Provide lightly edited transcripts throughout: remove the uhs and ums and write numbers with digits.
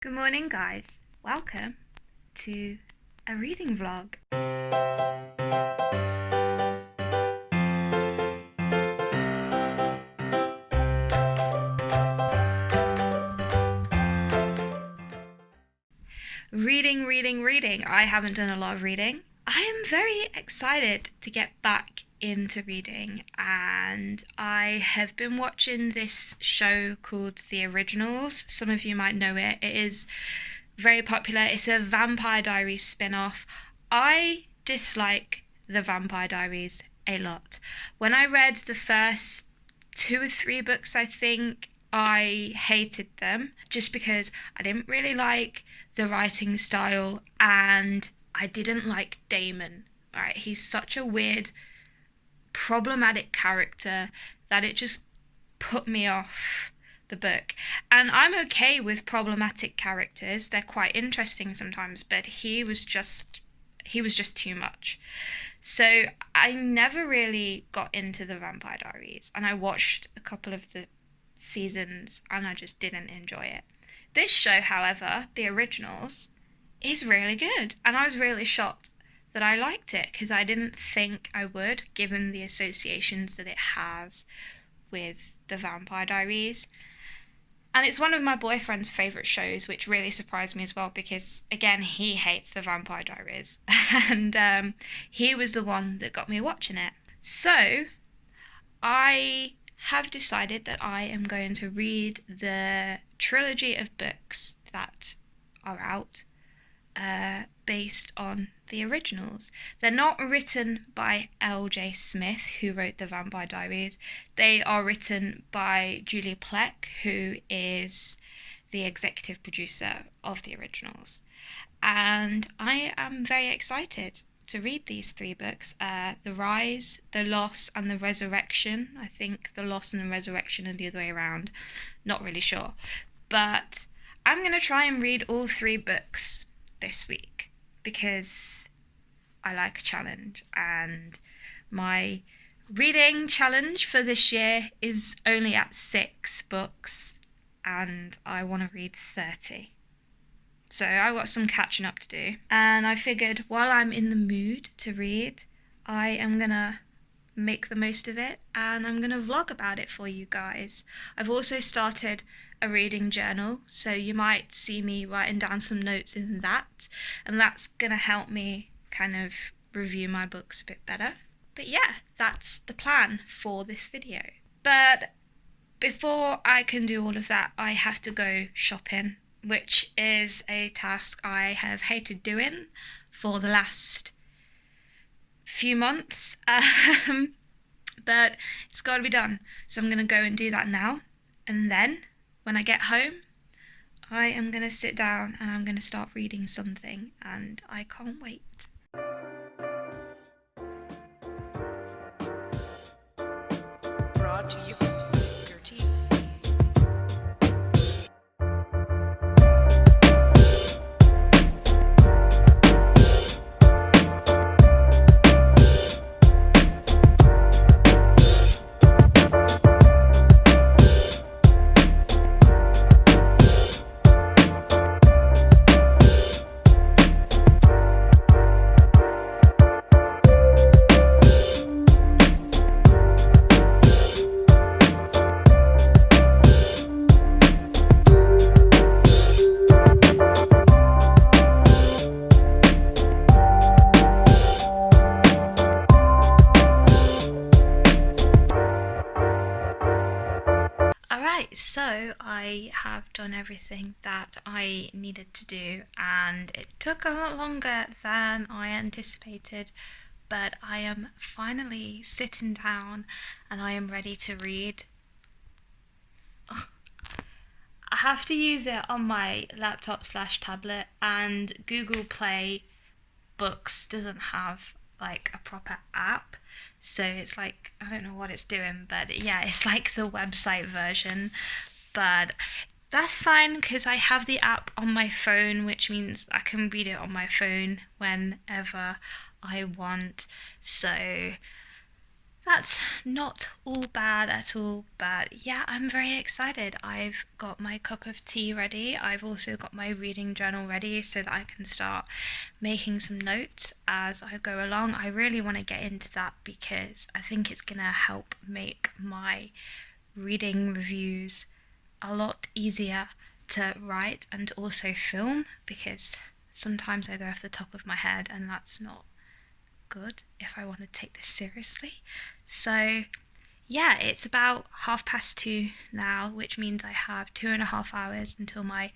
Good morning, guys. Welcome to a reading vlog. Reading. I haven't done a lot of reading. I am very excited to get back into reading, and I have been watching this show called The Originals. Some of you might know it. It is very popular. It's a Vampire Diaries spin-off. I dislike the Vampire Diaries a lot. When I read the first 2 or 3 books, I think, I hated them just because I didn't really like the writing style and I didn't like Damon. Right, he's such a weird, problematic character that it just put me off the book. And I'm okay with problematic characters. They're quite interesting sometimes, but he was just too much. So I never really got into the Vampire Diaries, and I watched a couple of the seasons and I just didn't enjoy it. This show, however, The Originals, is really good, and I was really shocked that I liked it because I didn't think I would, given the associations that it has with the Vampire Diaries. And it's one of my boyfriend's favourite shows, which really surprised me as well because, again, he hates the Vampire Diaries and he was the one that got me watching it. So I have decided that I am going to read the trilogy of books that are out based on the originals. They're not written by L.J. Smith, who wrote the Vampire Diaries. They are written by Julie Plec, who is the executive producer of the originals. And I am very excited to read these 3 books, The Rise, The Loss, and The Resurrection. I think The Loss and The Resurrection are the other way around. Not really sure. But I'm going to try and read all 3 books this week because I like a challenge, and my reading challenge for this year is only at 6 books and I want to read 30. So I've got some catching up to do, and I figured while I'm in the mood to read, I am gonna make the most of it and I'm gonna vlog about it for you guys. I've also started a reading journal, so you might see me writing down some notes in that, and that's gonna help me kind of review my books a bit better. But yeah, that's the plan for this video. But before I can do all of that, I have to go shopping, which is a task I have hated doing for the last few months, but it's got to be done. So I'm going to go and do that now, and then when I get home, I am going to sit down and I'm going to start reading something, and I can't wait. Brought to you GurtyBeats. So I have done everything that I needed to do, and it took a lot longer than I anticipated, but I am finally sitting down and I am ready to read. Ugh. I have to use it on my laptop/tablet, and Google Play Books doesn't have like a proper app, so it's like, I don't know what it's doing, but yeah, it's like the website version. But that's fine because I have the app on my phone, which means I can read it on my phone whenever I want. So That's not all bad at all, but yeah, I'm very excited. I've got my cup of tea ready. I've also got my reading journal ready so that I can start making some notes as I go along. I really want to get into that because I think it's going to help make my reading reviews a lot easier to write and also film, because sometimes I go off the top of my head and that's not good if I want to take this seriously. So yeah, it's about 2:30 now, which means I have 2.5 hours until my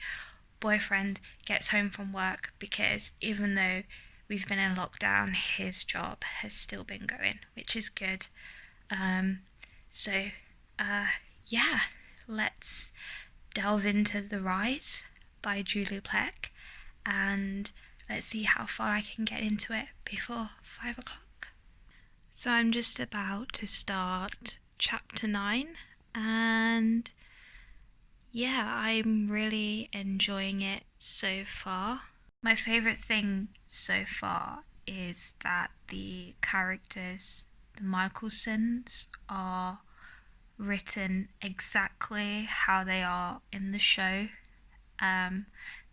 boyfriend gets home from work, because even though we've been in lockdown, his job has still been going, which is good. Um, so yeah, let's delve into The Rise by Julie Plec, and let's see how far I can get into it before 5 o'clock. So I'm just about to start chapter 9, and yeah, I'm really enjoying it so far. My favourite thing so far is that the characters, the Michaelsons, are written exactly how they are in the show.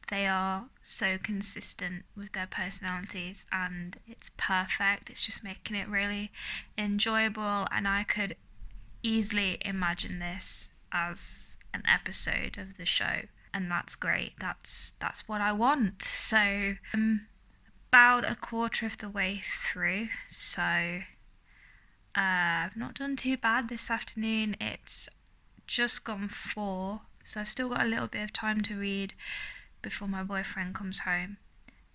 They are so consistent with their personalities and it's perfect. It's just making it really enjoyable, and I could easily imagine this as an episode of the show, and that's great. That's what I want. So I'm about a quarter of the way through, so I've not done too bad this afternoon. It's just gone 4, so I've still got a little bit of time to read before my boyfriend comes home.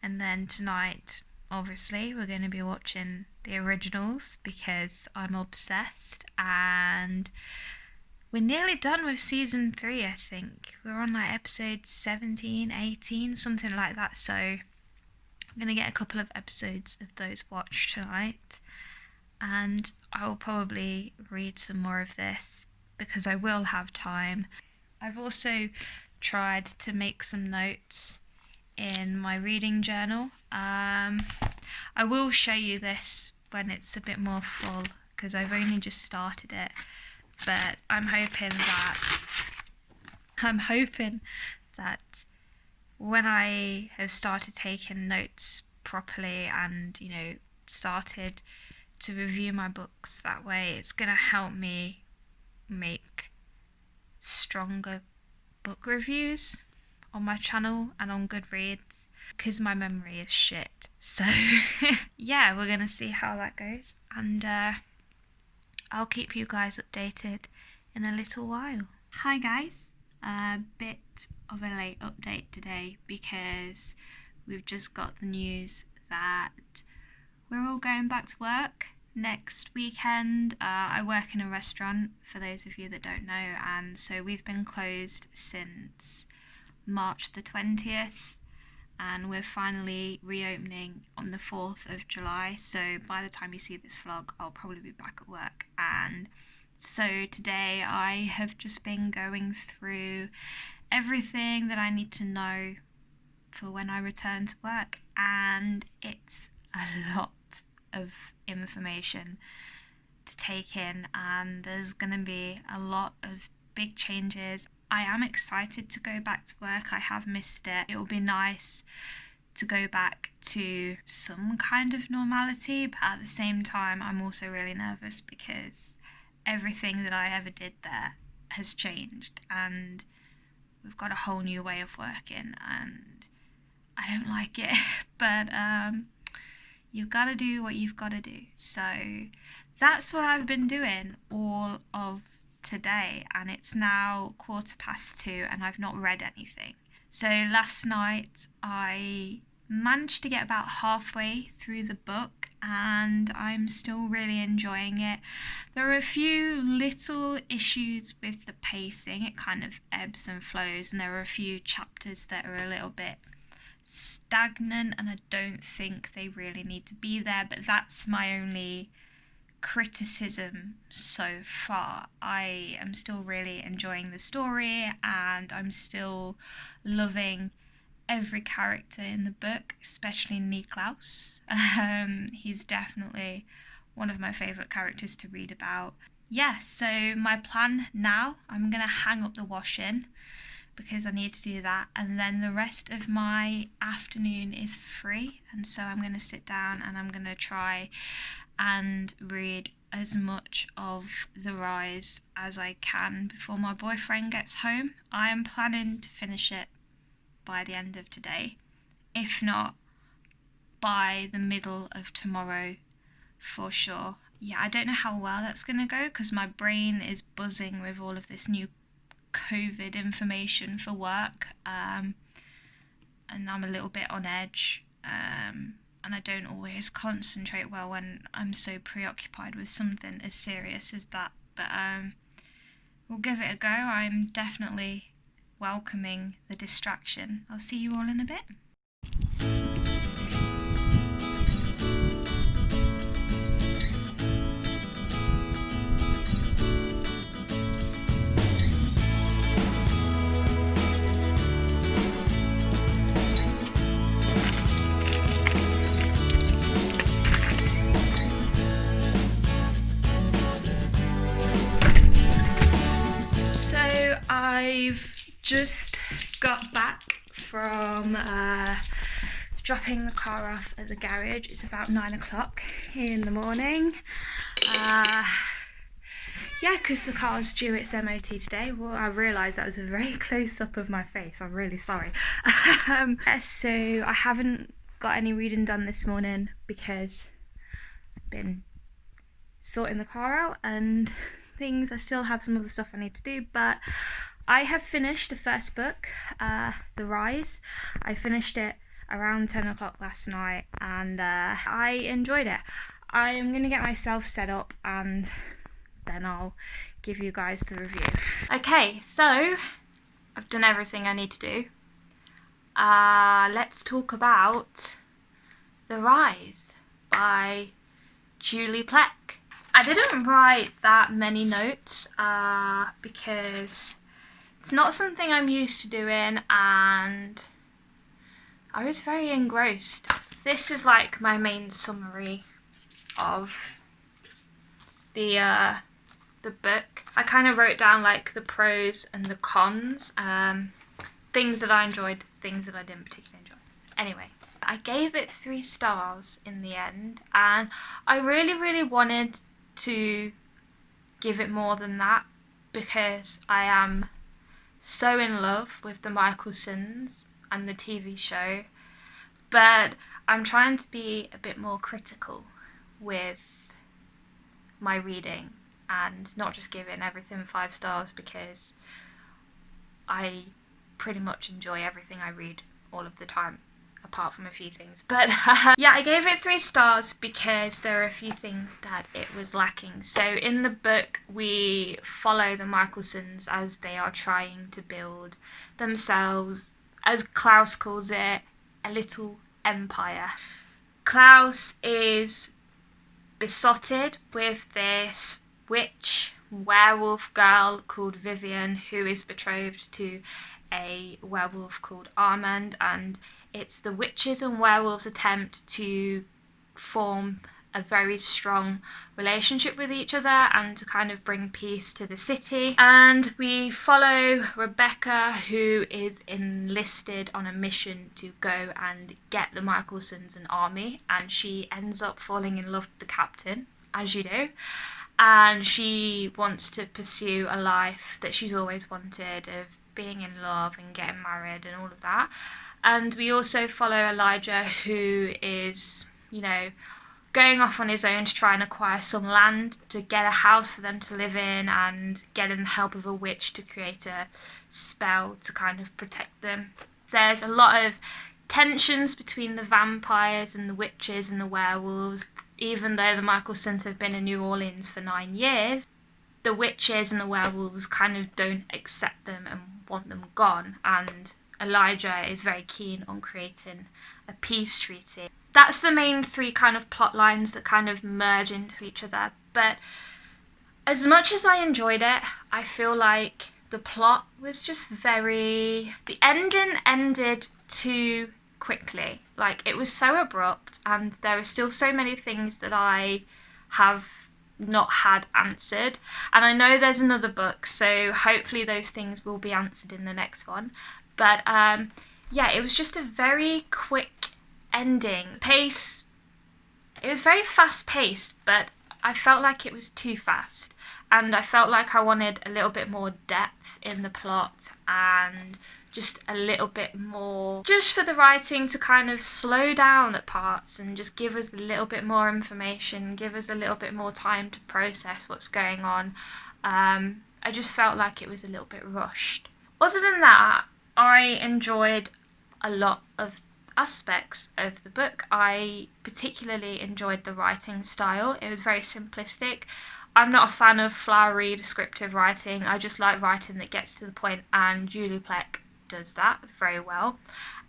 And then tonight, obviously, we're going to be watching the originals because I'm obsessed, and we're nearly done with season 3, I think. We're on like episode 17, 18, something like that, so I'm going to get a couple of episodes of those watched tonight, and I will probably read some more of this because I will have time. I've also tried to make some notes in my reading journal. I will show you this when it's a bit more full because I've only just started it, but I'm hoping that when I have started taking notes properly and, you know, started to review my books that way, it's going to help me make stronger book reviews on my channel and on GurtyBeats, because my memory is shit. So yeah, we're gonna see how that goes, and I'll keep you guys updated in a little while. Hi guys, a bit of a late update today because we've just got the news that we're all going back to work next weekend. I work in a restaurant, for those of you that don't know, and so we've been closed since March the 20th, and we're finally reopening on the 4th of July, so by the time you see this vlog I'll probably be back at work. And so today I have just been going through everything that I need to know for when I return to work, and it's a lot of information to take in, and there's gonna be a lot of big changes. I am excited to go back to work. I have missed it. It will be nice to go back to some kind of normality, but at the same time I'm also really nervous because everything that I ever did there has changed and we've got a whole new way of working and I don't like it. But you've got to do what you've got to do. So that's what I've been doing all of today, and it's now 2:15 and I've not read anything. So last night I managed to get about halfway through the book and I'm still really enjoying it. There are a few little issues with the pacing. It kind of ebbs and flows, and there are a few chapters that are a little bit stagnant and I don't think they really need to be there, but that's my only criticism so far. I am still really enjoying the story and I'm still loving every character in the book, especially Niklaus. He's definitely one of my favourite characters to read about. Yeah, so my plan now, I'm going to hang up the washing because I need to do that, and then the rest of my afternoon is free, and so I'm going to sit down and I'm going to try and read as much of The Rise as I can before my boyfriend gets home. I am planning to finish it by the end of today, if not by the middle of tomorrow for sure. Yeah, I don't know how well that's going to go because my brain is buzzing with all of this new COVID information for work, and I'm a little bit on edge, and I don't always concentrate well when I'm so preoccupied with something as serious as that, but we'll give it a go. I'm definitely welcoming the distraction. I'll see you all in a bit. I've just got back from dropping the car off at the garage. It's about 9 o'clock in the morning. Yeah, because the car's due its MOT today. Well, I realised that was a very close up of my face. I'm really sorry. So I haven't got any reading done this morning because I've been sorting the car out and things. I still have some other stuff I need to do, but I have finished the first book, The Rise. I finished it around 10 o'clock last night, and I enjoyed it. I am going to get myself set up and then I'll give you guys the review. Okay, so I've done everything I need to do. Let's talk about The Rise by Julie Plec. I didn't write that many notes because it's not something I'm used to doing, and I was very engrossed. This is like my main summary of the book. I kind of wrote down like the pros and the cons, things that I enjoyed, things that I didn't particularly enjoy. Anyway, I gave it 3 stars in the end, and I really wanted to give it more than that because I am so in love with the Michaelsons and the TV show, but I'm trying to be a bit more critical with my reading and not just giving everything 5 stars because I pretty much enjoy everything I read all of the time, apart from a few things. But yeah, I gave it 3 stars because there are a few things that it was lacking. So in the book, we follow the Michaelsons as they are trying to build themselves, as Klaus calls it, a little empire. Klaus is besotted with this witch werewolf girl called Vivian, who is betrothed to a werewolf called Armand, and it's the witches and werewolves' attempt to form a very strong relationship with each other and to kind of bring peace to the city. And we follow Rebecca, who is enlisted on a mission to go and get the Michaelsons an army, and she ends up falling in love with the captain, as you do. And she wants to pursue a life that she's always wanted, of being in love and getting married and all of that. And we also follow Elijah, who is, going off on his own to try and acquire some land to get a house for them to live in, and getting the help of a witch to create a spell to kind of protect them. There's a lot of tensions between the vampires and the witches and the werewolves. Even though the Michaelsons have been in New Orleans for 9 years, the witches and the werewolves kind of don't accept them and want them gone, and Elijah is very keen on creating a peace treaty. That's the main 3 kind of plot lines that kind of merge into each other. But as much as I enjoyed it, I feel like the plot was just the ending ended too quickly. Like, it was so abrupt, and there are still so many things that I have not had answered. And I know there's another book, so hopefully those things will be answered in the next one. But yeah, it was just a very quick ending. It was very fast paced, but I felt like it was too fast. And I felt like I wanted a little bit more depth in the plot and just a little bit more, just for the writing to kind of slow down at parts and just give us a little bit more information, give us a little bit more time to process what's going on. I just felt like it was a little bit rushed. Other than that, I enjoyed a lot of aspects of the book. I particularly enjoyed the writing style. It was very simplistic. I'm not a fan of flowery descriptive writing. I just like writing that gets to the point, and Julie Plec does that very well.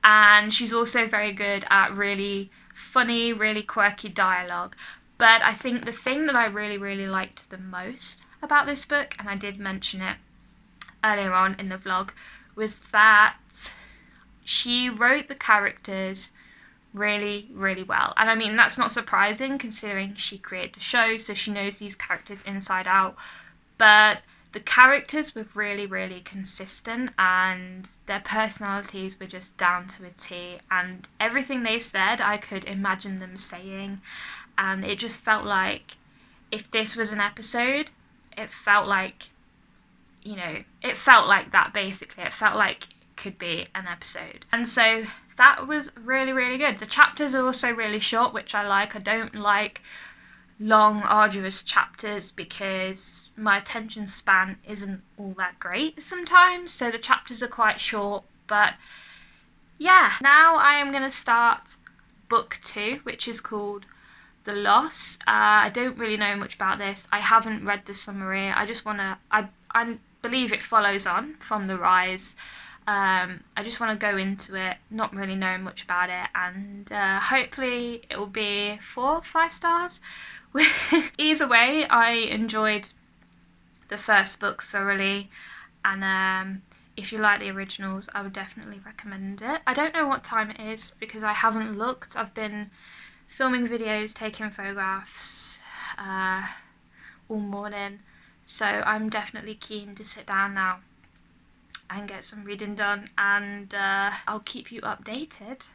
And she's also very good at really funny, really quirky dialogue. But I think the thing that I really, really liked the most about this book, and I did mention it earlier on in the vlog, was that she wrote the characters really, really well. And I mean, that's not surprising considering she created the show, so she knows these characters inside out. But the characters were really, really consistent, and their personalities were just down to a T. And everything they said, I could imagine them saying. And it just felt like if this was an episode, it felt like, it felt like that basically. It felt like it could be an episode. And so that was really, really good. The chapters are also really short, which I like. I don't like long, arduous chapters because my attention span isn't all that great sometimes. So the chapters are quite short. But yeah, now I am going to start book 2, which is called The Loss. I don't really know much about this. I haven't read the summary. I just want to... I believe it follows on from The Rise. I just want to go into it, not really knowing much about it, and hopefully it will be 4 or 5 stars. Either way, I enjoyed the first book thoroughly, and if you like the originals, I would definitely recommend it. I don't know what time it is because I haven't looked. I've been filming videos, taking photographs all morning, so I'm definitely keen to sit down now and get some reading done, and I'll keep you updated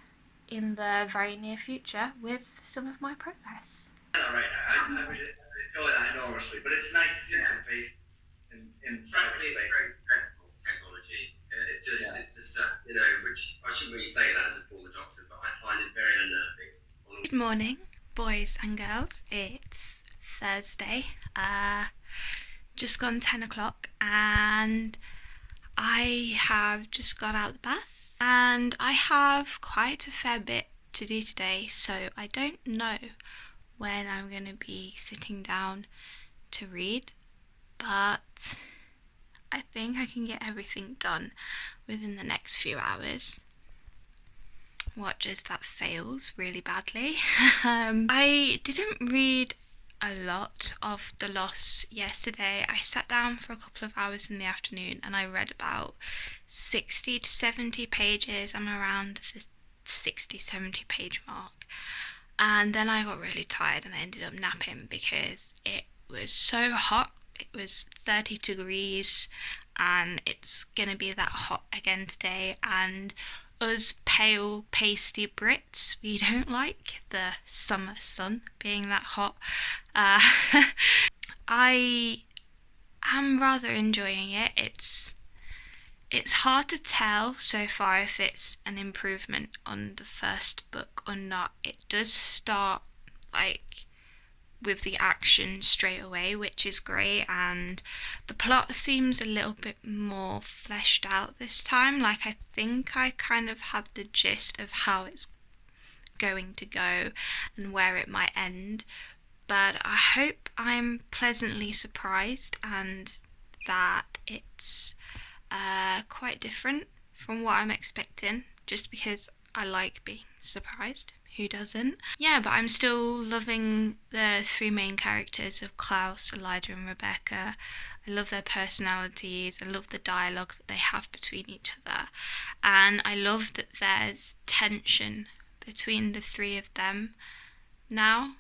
in the very near future with some of my progress. Right, I really enjoy that enormously, but it's nice to see some face in cyberspace. Very technical technology. It's just which I shouldn't really say that as a former doctor, but I find it very unnerving. Good morning, boys and girls. It's Thursday. Just gone 10 o'clock, and I have just got out of the bath, and I have quite a fair bit to do today, so I don't know when I'm going to be sitting down to read, but I think I can get everything done within the next few hours. What just that fails really badly. I didn't read a lot of The Loss yesterday. I sat down for a couple of hours in the afternoon and I read about 60 to 70 pages. I'm around the 60-70 page mark, and then I got really tired and I ended up napping because it was so hot. It was 30 degrees and it's gonna be that hot again today, and us pale pasty Brits, we don't like the summer sun being that hot. I am rather enjoying it. It's hard to tell so far if it's an improvement on the first book or not. It does start with the action straight away, which is great, and the plot seems a little bit more fleshed out this time. I think I kind of have the gist of how it's going to go and where it might end, but I hope I'm pleasantly surprised and that it's quite different from what I'm expecting, just because I like being surprised. Who doesn't? Yeah, but I'm still loving the 3 main characters of Klaus, Elijah and Rebecca. I love their personalities. I love the dialogue that they have between each other. And I love that there's tension between the 3 of them now.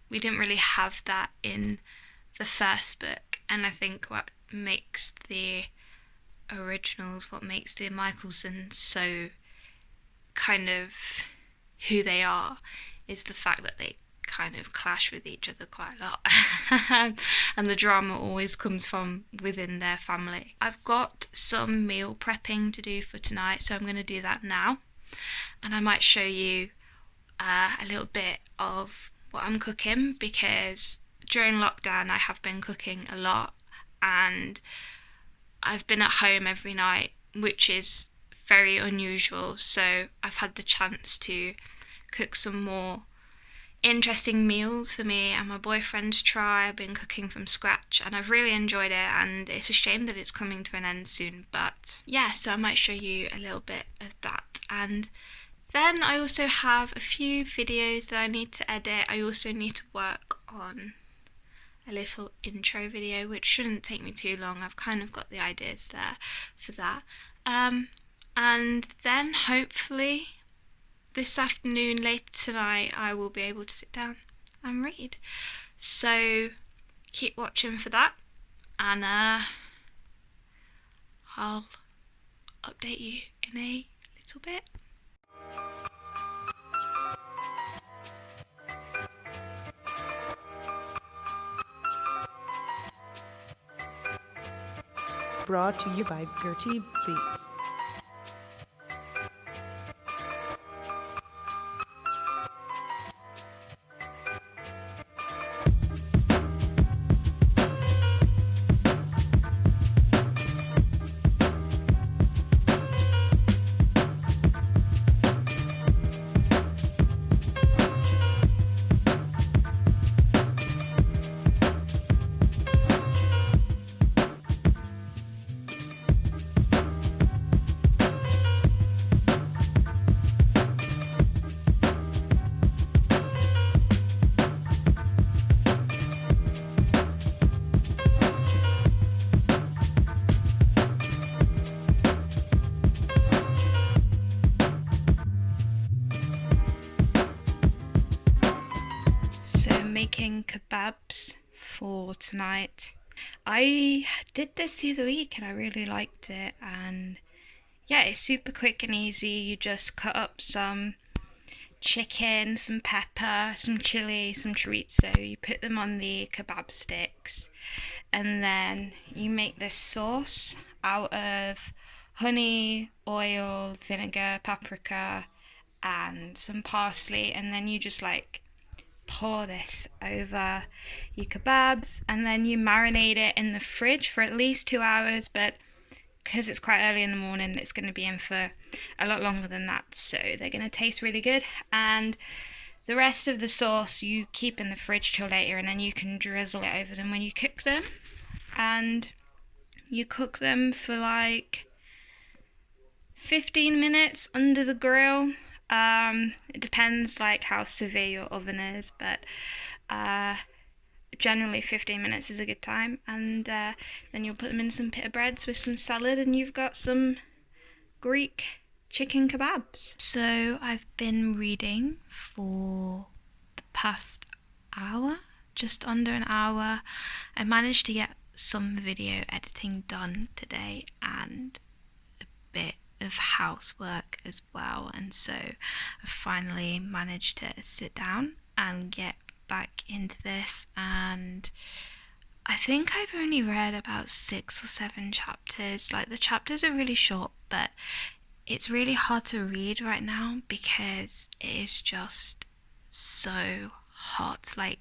we didn't really have that in the first book, and I think what makes the originals, what makes the Michaelsons so kind of who they are, is the fact that they kind of clash with each other quite a lot and the drama always comes from within their family. I've got some meal prepping to do for tonight, so I'm going to do that now, and I might show you a little bit of what I'm cooking, because during lockdown I have been cooking a lot and I've been at home every night, which is very unusual, so I've had the chance to cook some more interesting meals for me and my boyfriend to try. I've been cooking from scratch and I've really enjoyed it, and it's a shame that it's coming to an end soon, but yeah, so I might show you a little bit of that. And then I also have a few videos that I need to edit. I also need to work on a little intro video, which shouldn't take me too long. I've kind of got the ideas there for that. And then hopefully this afternoon, later tonight, I will be able to sit down and read. So keep watching for that, and I'll update you in a little bit. Brought to you by GurtyBeats. Making kebabs for tonight. I did this the other week and I really liked it, and yeah, it's super quick and easy. You just cut up some chicken, some pepper, some chili, some chorizo. You put them on the kebab sticks, and then you make this sauce out of honey, oil, vinegar, paprika, and some parsley, and then you just like pour this over your kebabs, and then you marinate it in the fridge for at least 2 hours, but because it's quite early in the morning, it's going to be in for a lot longer than that, so they're going to taste really good. And the rest of the sauce you keep in the fridge till later, and then you can drizzle it over them when you cook them, and you cook them for like 15 minutes under the grill. It depends like how severe your oven is, but generally 15 minutes is a good time, and then you'll put them in some pita breads with some salad, and you've got some Greek chicken kebabs. So I've been reading for the past hour, just under an hour. I managed to get some video editing done today and a bit of housework as well, and so I finally managed to sit down and get back into this, and I think I've only read about 6 or 7 chapters. Like, the chapters are really short, but it's really hard to read right now because it is just so hot. Like,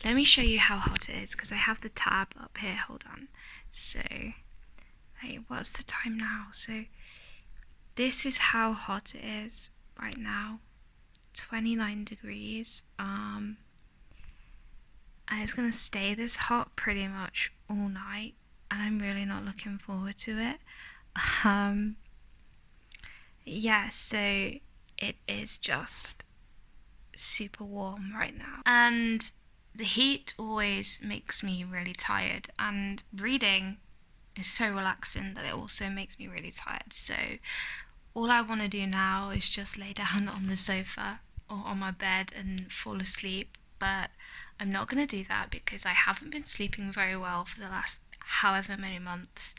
let me show you how hot it is, because I have the tab up here, hold on. So, hey, what's the time now? So this is how hot it is right now, 29 degrees, and it's going to stay this hot pretty much all night, and I'm really not looking forward to it. Yeah, so it is just super warm right now, and the heat always makes me really tired, and reading is so relaxing that it also makes me really tired. So all I want to do now is just lay down on the sofa or on my bed and fall asleep, but I'm not going to do that because I haven't been sleeping very well for the last however many months.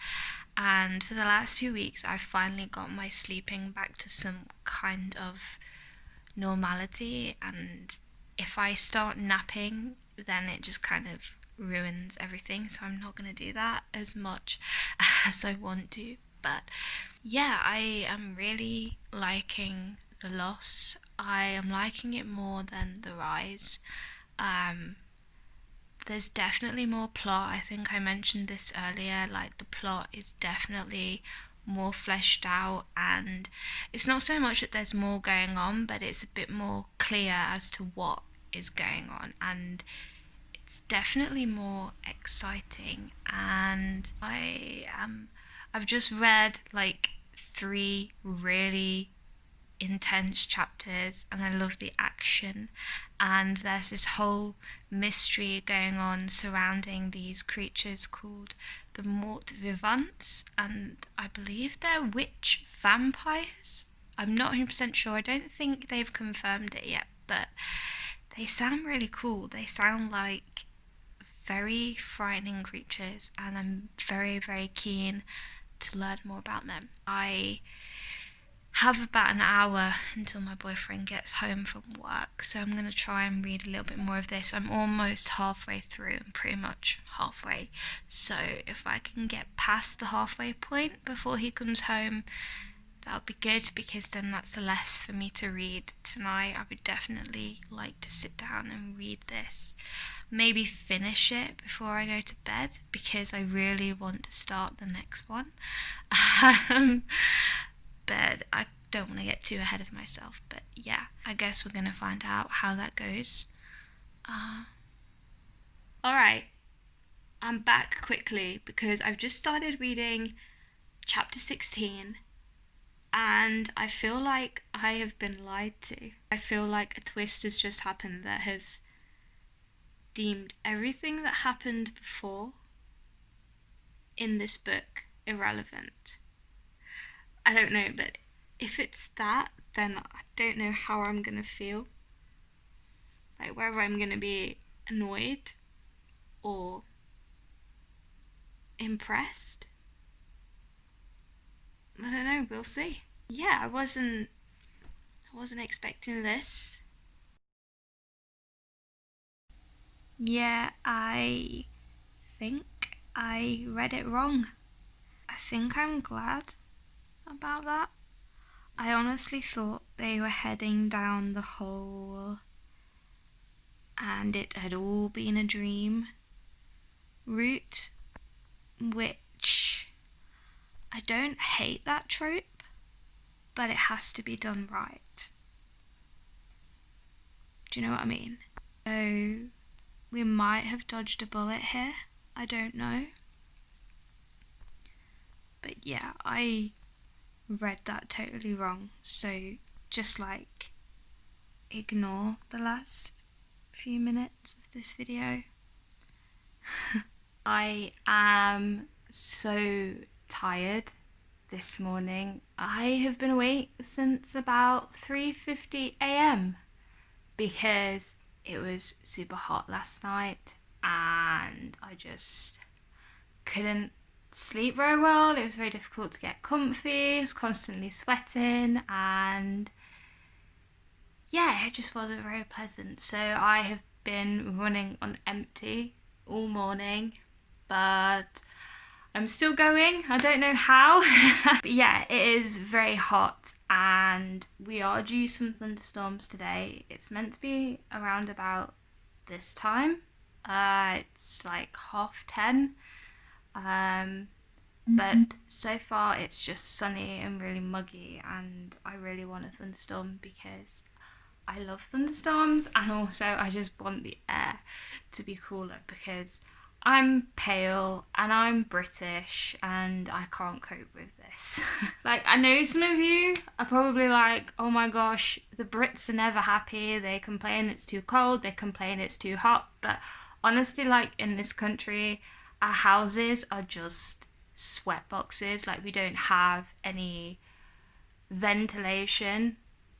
And for the last 2 weeks, I've finally got my sleeping back to some kind of normality. And if I start napping, then it just kind of ruins everything. So I'm not going to do that as much as I want to. But yeah, I am really liking The Loss. I am liking it more than The Rise. There's definitely more plot. I think I mentioned this earlier, like the plot is definitely more fleshed out, and it's not so much that there's more going on, but it's a bit more clear as to what is going on, and it's definitely more exciting. And I've just read like 3 really intense chapters, and I love the action, and there's this whole mystery going on surrounding these creatures called the Mort Vivants, and I believe they're witch vampires. I'm not 100% sure. I don't think they've confirmed it yet, but they sound really cool. They sound like very frightening creatures, and I'm very, very keen to learn more about them. I have about an hour until my boyfriend gets home from work, so I'm going to try and read a little bit more of this. I'm almost halfway through. I'm pretty much halfway, so if I can get past the halfway point before he comes home, that would be good, because then that's less for me to read tonight. I would definitely like to sit down and read this, maybe finish it before I go to bed, because I really want to start the next one. But I don't want to get too ahead of myself. But yeah, I guess we're going to find out how that goes. Alright, I'm back quickly because I've just started reading chapter 16, and I feel like I have been lied to. I feel like a twist has just happened that has deemed everything that happened before in this book irrelevant. I don't know, but if it's that, then I don't know how I'm gonna feel. Like, whether I'm gonna be annoyed or impressed. I don't know, we'll see. Yeah, I wasn't expecting this. Yeah, I think I read it wrong. I think I'm glad about that. I honestly thought they were heading down the hole and it had all been a dream route, which I don't hate that trope, but it has to be done right. Do you know what I mean? So we might have dodged a bullet here, I don't know. But yeah, I read that totally wrong, so just like ignore the last few minutes of this video. I am so tired this morning. I have been awake since about 3:50 a.m. because it was super hot last night and I just couldn't sleep very well. It was very difficult to get comfy. I was constantly sweating, and yeah, it just wasn't very pleasant. So I have been running on empty all morning, but I'm still going. I don't know how. But yeah, it is very hot and we are due some thunderstorms today. It's meant to be around about this time. It's like 10:30. But so far it's just sunny and really muggy, and I really want a thunderstorm because I love thunderstorms, and also I just want the air to be cooler because I'm pale and I'm British and I can't cope with this. Like, I know some of you are probably like, oh my gosh, the Brits are never happy. They complain it's too cold, they complain it's too hot. But honestly, like, in this country, our houses are just sweat boxes. Like, we don't have any ventilation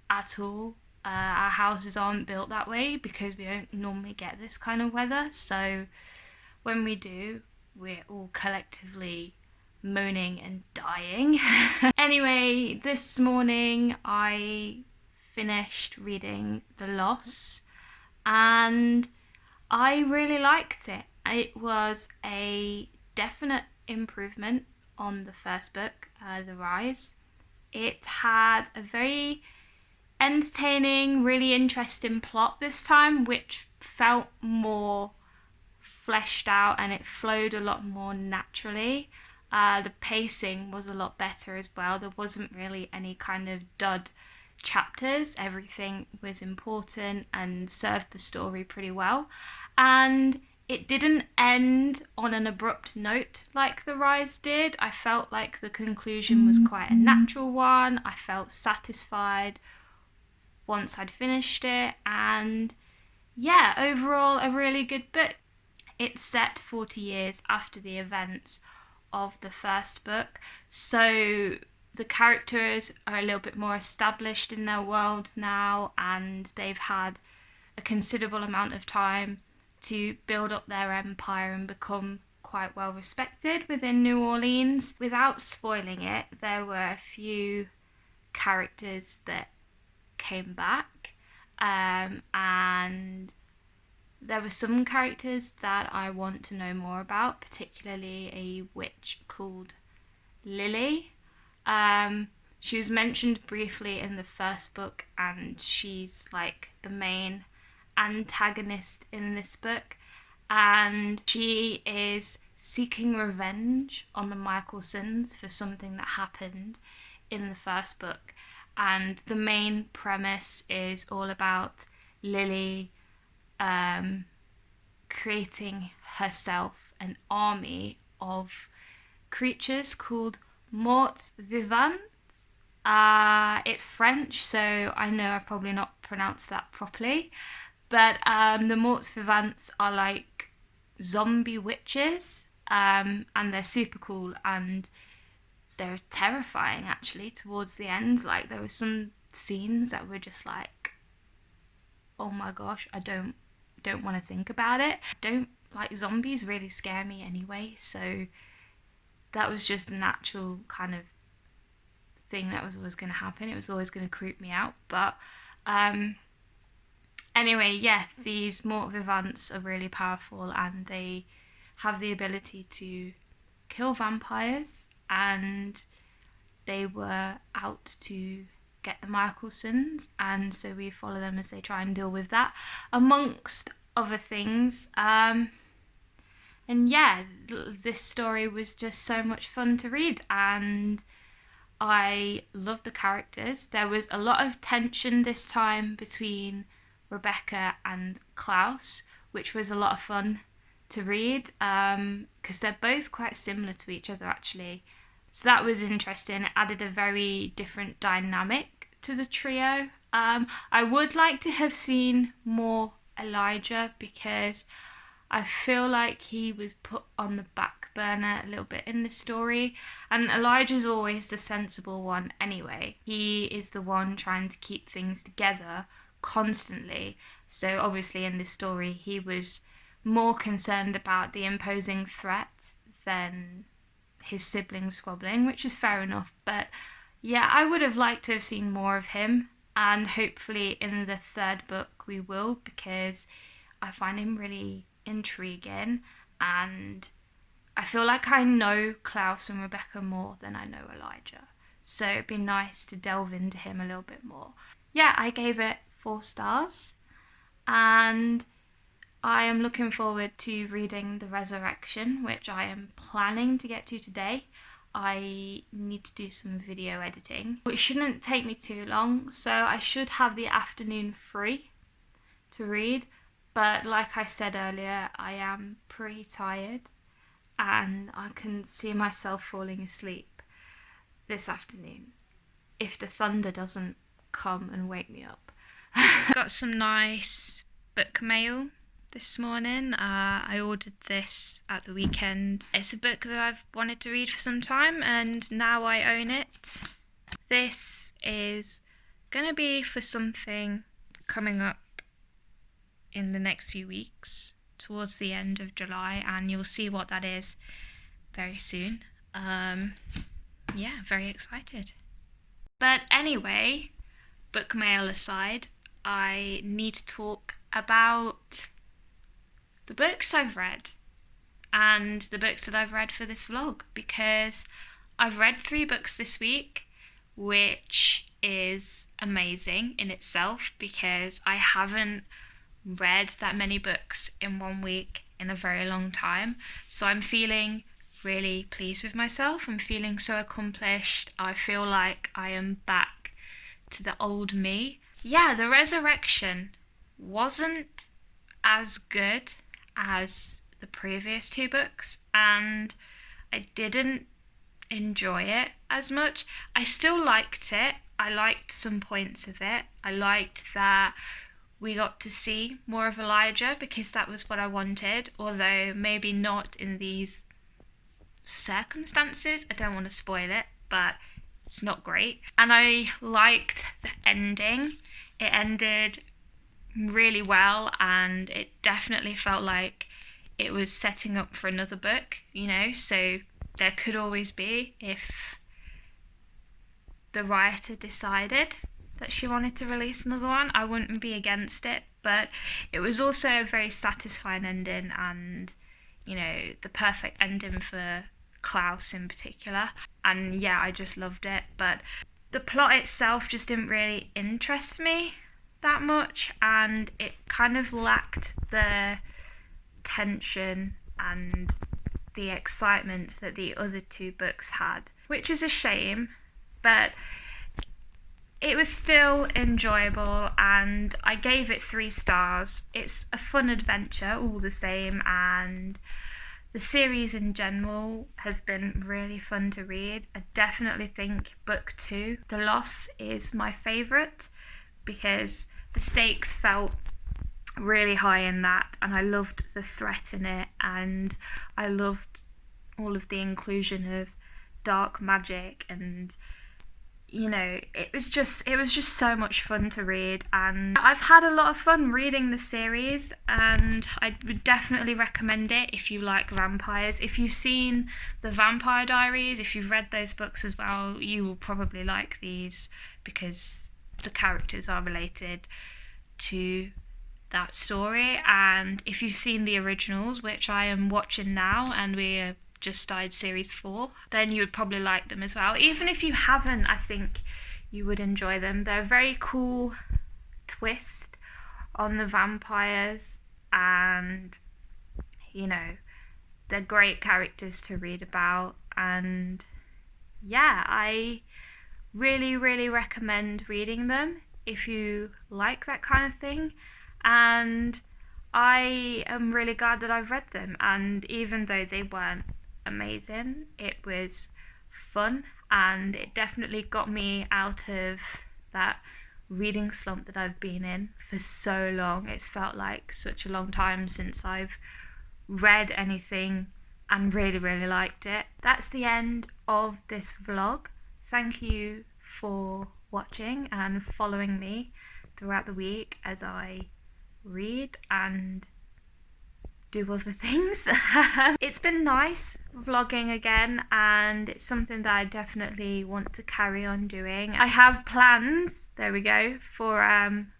at all. Our houses aren't built that way because we don't normally get this kind of weather. So when we do, we're all collectively moaning and dying. Anyway, this morning I finished reading The Loss and I really liked it. It was a definite improvement on the first book, The Rise. It had a very entertaining, really interesting plot this time, which felt more fleshed out and it flowed a lot more naturally. The pacing was a lot better as well. There wasn't really any kind of dud chapters. Everything was important and served the story pretty well. And it didn't end on an abrupt note like The Rise did. I felt like the conclusion was quite a natural one. I felt satisfied once I'd finished it, and yeah, overall a really good book. It's set 40 years after the events of the first book, so the characters are a little bit more established in their world now, and they've had a considerable amount of time to build up their empire and become quite well respected within New Orleans. Without spoiling it, there were a few characters that came back, and there were some characters that I want to know more about, particularly a witch called Lily. She was mentioned briefly in the first book, and she's like the main antagonist in this book, and she is seeking revenge on the Michaelsons for something that happened in the first book. And the main premise is all about Lily creating herself an army of creatures called morts vivants. It's French, so I know I've probably not pronounced that properly, but the morts vivants are like zombie witches, and they're super cool, and they're terrifying actually towards the end. Like, there were some scenes that were just like, oh my gosh, I don't want to think about it. Zombies really scare me anyway, so that was just a natural kind of thing that was always going to happen. It was always going to creep me out. But anyway, yeah, these mort vivants are really powerful, and they have the ability to kill vampires, and they were out to get the Michaelsons, and so we follow them as they try and deal with that, amongst other things. And yeah, this story was just so much fun to read, and I love the characters. There was a lot of tension this time between Rebecca and Klaus, which was a lot of fun to read, because they're both quite similar to each other actually. So that was interesting. It added a very different dynamic to the trio. I would like to have seen more Elijah, because I feel like he was put on the back burner a little bit in the story, and Elijah's always the sensible one anyway. He is the one trying to keep things together constantly, so obviously in this story he was more concerned about the imposing threat than his siblings squabbling, which is fair enough. But yeah, I would have liked to have seen more of him, and hopefully in the third book we will, because I find him really intriguing, and I feel like I know Klaus and Rebecca more than I know Elijah, so it'd be nice to delve into him a little bit more. Yeah, I gave it 4 stars, and I am looking forward to reading The Resurrection, which I am planning to get to today. I need to do some video editing, which shouldn't take me too long, so I should have the afternoon free to read. But like I said earlier, I am pretty tired, and I can see myself falling asleep this afternoon if the thunder doesn't come and wake me up. Got some nice book mail this morning. I ordered this at the weekend. It's a book that I've wanted to read for some time, and now I own it. This is gonna be for something coming up in the next few weeks, towards the end of July, and you'll see what that is very soon. Yeah, very excited. But anyway, book mail aside, I need to talk about the books I've read and the books that I've read for this vlog, because I've read 3 books this week, which is amazing in itself because I haven't read that many books in 1 week in a very long time. So I'm feeling really pleased with myself. I'm feeling so accomplished. I feel like I am back to the old me. Yeah, The Resurrection wasn't as good as the previous 2 books, and I didn't enjoy it as much. I still liked it. I liked some points of it. I liked that we got to see more of Elijah because that was what I wanted, although maybe not in these circumstances. I don't want to spoil it, but it's not great. And I liked the ending. It ended really well, and it definitely felt like it was setting up for another book, you know, so there could always be, if the writer decided that she wanted to release another one, I wouldn't be against it. But it was also a very satisfying ending, and, you know, the perfect ending for Klaus in particular. And yeah, I just loved it. But the plot itself just didn't really interest me that much, and it kind of lacked the tension and the excitement that the other 2 books had, which is a shame, but it was still enjoyable, and I gave it 3 stars. It's a fun adventure all the same, and the series in general has been really fun to read. I definitely think book 2, The Loss, is my favourite because the stakes felt really high in that, and I loved the threat in it, and I loved all of the inclusion of dark magic, and you know, it was just so much fun to read, and I've had a lot of fun reading the series, and I would definitely recommend it if you like vampires. If you've seen the Vampire Diaries, if you've read those books as well, you will probably like these because the characters are related to that story. And if you've seen the originals, which I am watching now, and we just started series 4, then you would probably like them as well. Even if you haven't, I think you would enjoy them. They're a very cool twist on the vampires, and you know, they're great characters to read about. And yeah, I really recommend reading them if you like that kind of thing. And I am really glad that I've read them, and even though they weren't amazing, it was fun, and it definitely got me out of that reading slump that I've been in for so long. It's felt like such a long time since I've read anything and really liked it. That's the end of this vlog. Thank you for watching and following me throughout the week as I read and do other things. It's been nice vlogging again, and it's something that I definitely want to carry on doing. I have plans, there we go, for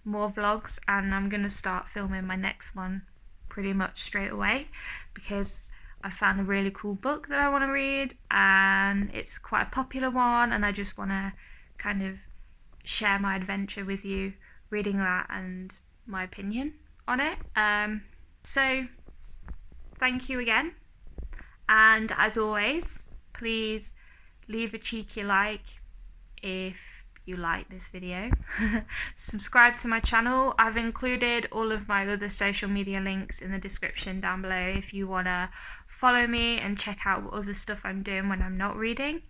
more vlogs, and I'm gonna start filming my next one pretty much straight away because I found a really cool book that I want to read, and it's quite a popular one, and I just want to kind of share my adventure with you reading that and my opinion on it. So thank you again, and as always, please leave a cheeky like if you like this video. Subscribe to my channel. I've included all of my other social media links in the description down below if you want to follow me and check out what other stuff I'm doing when I'm not reading.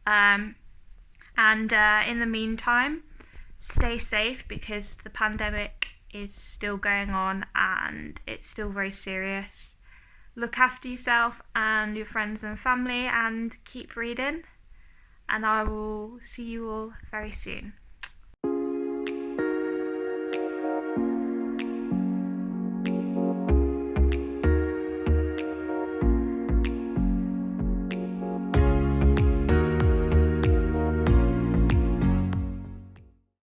And in the meantime, stay safe because the pandemic is still going on and it's still very serious. Look after yourself and your friends and family, and keep reading, and I will see you all very soon.